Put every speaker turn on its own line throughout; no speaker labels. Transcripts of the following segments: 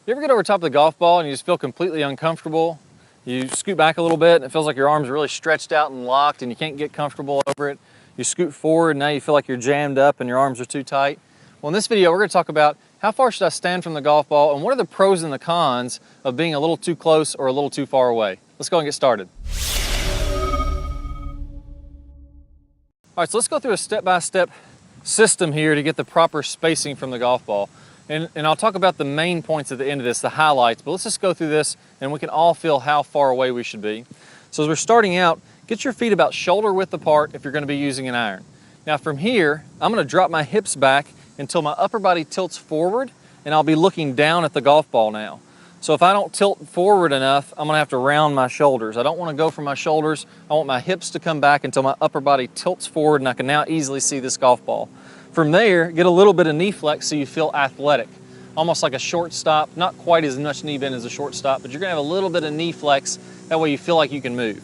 You ever get over top of the golf ball and you just feel completely uncomfortable? You scoot back a little bit and it feels like your arms are really stretched out and locked and you can't get comfortable over it. You scoot forward and now you feel like you're jammed up and your arms are too tight. Well, in this video, we're going to talk about how far should I stand from the golf ball and what are the pros and the cons of being a little too close or a little too far away. Let's go and get started. All right, so let's go through a step-by-step system here to get the proper spacing from the golf ball. And I'll talk about the main points at the end of this, the highlights, but let's just go through this and we can all feel how far away we should be. So as we're starting out, get your feet about shoulder width apart if you're going to be using an iron. Now from here, I'm going to drop my hips back until my upper body tilts forward and I'll be looking down at the golf ball now. So if I don't tilt forward enough, I'm going to have to round my shoulders. I don't want to go from my shoulders. I want my hips to come back until my upper body tilts forward and I can now easily see this golf ball. From there, get a little bit of knee flex so you feel athletic, almost like a shortstop, not quite as much knee bend as a shortstop, but you're gonna have a little bit of knee flex, that way you feel like you can move.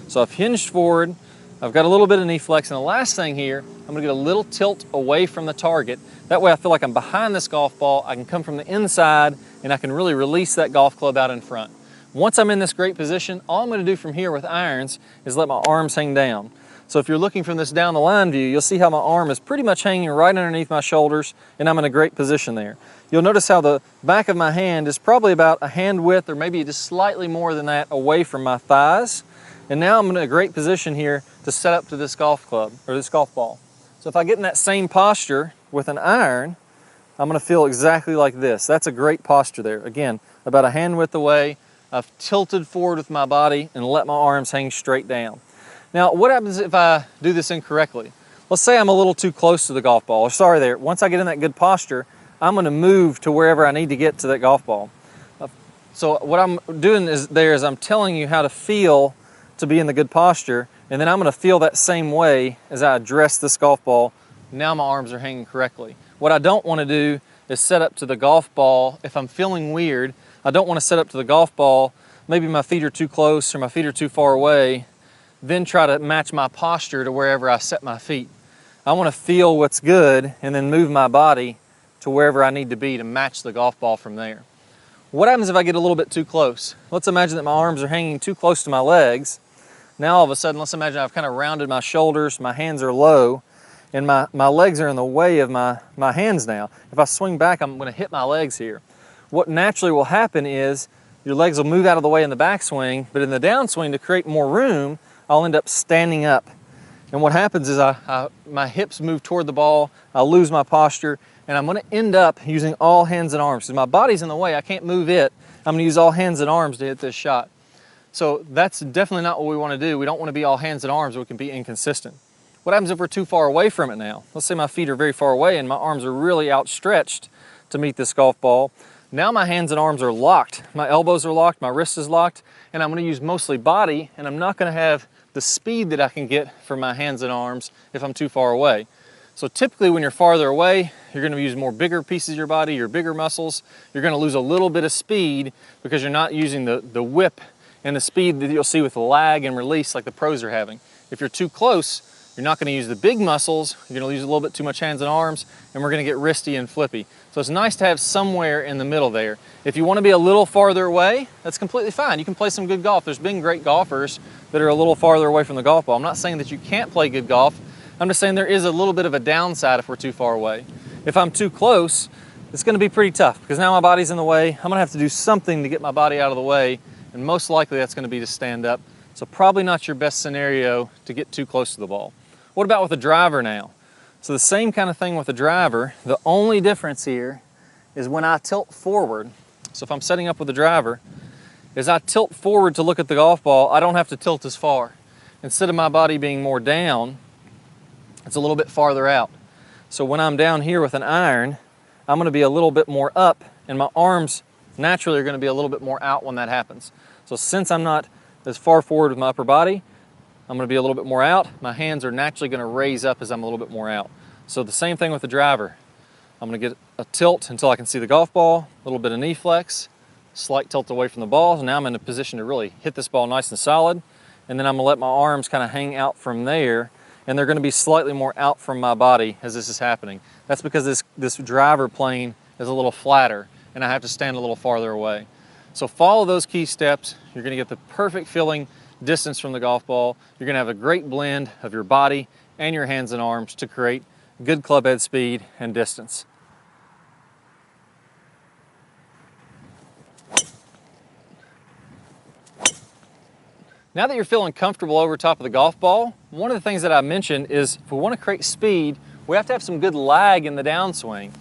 So I've hinged forward, I've got a little bit of knee flex, and the last thing here, I'm gonna get a little tilt away from the target. That way I feel like I'm behind this golf ball, I can come from the inside, and I can really release that golf club out in front. Once I'm in this great position, all I'm gonna do from here with irons is let my arms hang down. So if you're looking from this down the line view, you'll see how my arm is pretty much hanging right underneath my shoulders and I'm in a great position there. You'll notice how the back of my hand is probably about a hand width or maybe just slightly more than that away from my thighs. And now I'm in a great position here to set up to this golf club or this golf ball. So if I get in that same posture with an iron, I'm gonna feel exactly like this. That's a great posture there. Again, about a hand width away, I've tilted forward with my body and let my arms hang straight down. Now, what happens if I do this incorrectly? Let's say I'm a little too close to the golf ball, or sorry there, once I get in that good posture, I'm gonna move to wherever I need to get to that golf ball. So what I'm doing is I'm telling you how to feel to be in the good posture, and then I'm gonna feel that same way as I address this golf ball. Now my arms are hanging correctly. What I don't wanna do is set up to the golf ball. If I'm feeling weird, I don't wanna set up to the golf ball, maybe my feet are too close or my feet are too far away, then try to match my posture to wherever I set my feet. I want to feel what's good and then move my body to wherever I need to be to match the golf ball from there. What happens if I get a little bit too close? Let's imagine that my arms are hanging too close to my legs. Now all of a sudden, let's imagine I've kind of rounded my shoulders, my hands are low, and my legs are in the way of my hands now. If I swing back, I'm going to hit my legs here. What naturally will happen is your legs will move out of the way in the backswing, but in the downswing, to create more room, I'll end up standing up. And what happens is my hips move toward the ball, I'll lose my posture, and I'm gonna end up using all hands and arms. Because my body's in the way, I can't move it. I'm gonna use all hands and arms to hit this shot. So that's definitely not what we wanna do. We don't wanna be all hands and arms, or we can be inconsistent. What happens if we're too far away from it now? Let's say my feet are very far away and my arms are really outstretched to meet this golf ball. Now my hands and arms are locked. My elbows are locked, my wrist is locked, and I'm gonna use mostly body, and I'm not gonna have the speed that I can get from my hands and arms if I'm too far away. So typically when you're farther away, you're gonna use more bigger pieces of your body, your bigger muscles. You're gonna lose a little bit of speed because you're not using the whip and the speed that you'll see with the lag and release like the pros are having. If you're too close, you're not gonna use the big muscles, you're gonna use a little bit too much hands and arms, and we're gonna get wristy and flippy. So it's nice to have somewhere in the middle there. If you wanna be a little farther away, that's completely fine. You can play some good golf. There's been great golfers that are a little farther away from the golf ball. I'm not saying that you can't play good golf. I'm just saying there is a little bit of a downside if we're too far away. If I'm too close, it's gonna be pretty tough because now my body's in the way. I'm gonna have to do something to get my body out of the way, and most likely that's gonna be to stand up. So probably not your best scenario to get too close to the ball. What about with a driver now? So the same kind of thing with a driver. The only difference here is when I tilt forward. So if I'm setting up with a driver, as I tilt forward to look at the golf ball, I don't have to tilt as far. Instead of my body being more down, it's a little bit farther out. So when I'm down here with an iron, I'm gonna be a little bit more up, and my arms naturally are gonna be a little bit more out when that happens. So since I'm not as far forward with my upper body, I'm gonna be a little bit more out. My hands are naturally gonna raise up as I'm a little bit more out. So the same thing with the driver. I'm gonna get a tilt until I can see the golf ball, a little bit of knee flex, slight tilt away from the ball. So now I'm in a position to really hit this ball nice and solid. And then I'm gonna let my arms kind of hang out from there, and they're gonna be slightly more out from my body as this is happening. That's because this driver plane is a little flatter. and I have to stand a little farther away. So follow those key steps. You're gonna get the perfect feeling distance from the golf ball. You're gonna have a great blend of your body and your hands and arms to create good club head speed and distance. Now that you're feeling comfortable over top of the golf ball, one of the things that I mentioned is if we want to create speed, we have to have some good lag in the downswing.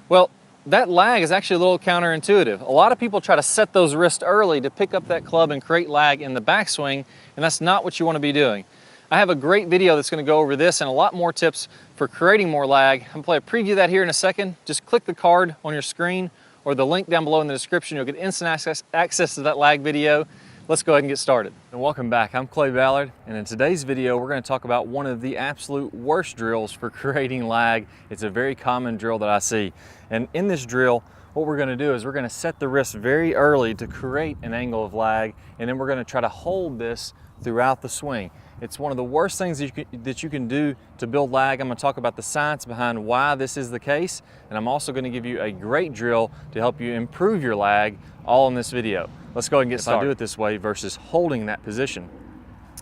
Well, that lag is actually a little counterintuitive. A lot of people try to set those wrists early to pick up that club and create lag in the backswing, and that's not what you want to be doing. I have a great video that's going to go over this and a lot more tips for creating more lag. I'm going to play a preview of that here in a second. Just click the card on your screen or the link down below in the description. You'll get instant access to that lag video. Let's go ahead and get started. And welcome back. I'm Clay Ballard, and in today's video, we're going to talk about one of the absolute worst drills for creating lag. It's a very common drill that I see. And in this drill, what we're going to do is we're going to set the wrist very early to create an angle of lag, and then we're going to try to hold this throughout the swing. It's one of the worst things that you can do to build lag. I'm going to talk about the science behind why this is the case, and I'm also going to give you a great drill to help you improve your lag, all in this video. Let's go ahead and get started. If I do it this way versus holding that position,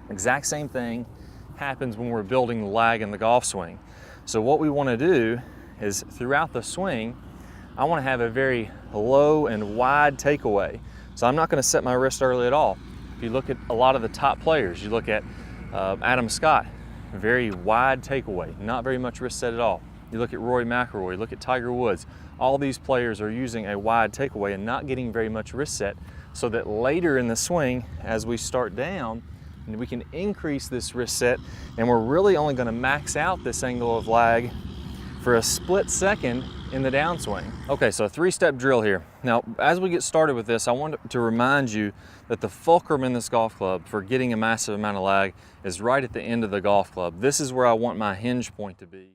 exact same thing happens when we're building the lag in the golf swing. So what we want to do is throughout the swing, I want to have a very low and wide takeaway. So I'm not going to set my wrist early at all. If you look at a lot of the top players, you look at Adam Scott, very wide takeaway, not very much wrist set at all. You look at Rory McIlroy, you look at Tiger Woods. All these players are using a wide takeaway and not getting very much wrist set, so that later in the swing, as we start down, we can increase this wrist set, and we're really only going to max out this angle of lag for a split second in the downswing. Okay, so a three-step drill here. Now, as we get started with this, I want to remind you that the fulcrum in this golf club for getting a massive amount of lag is right at the end of the golf club. This is where I want my hinge point to be.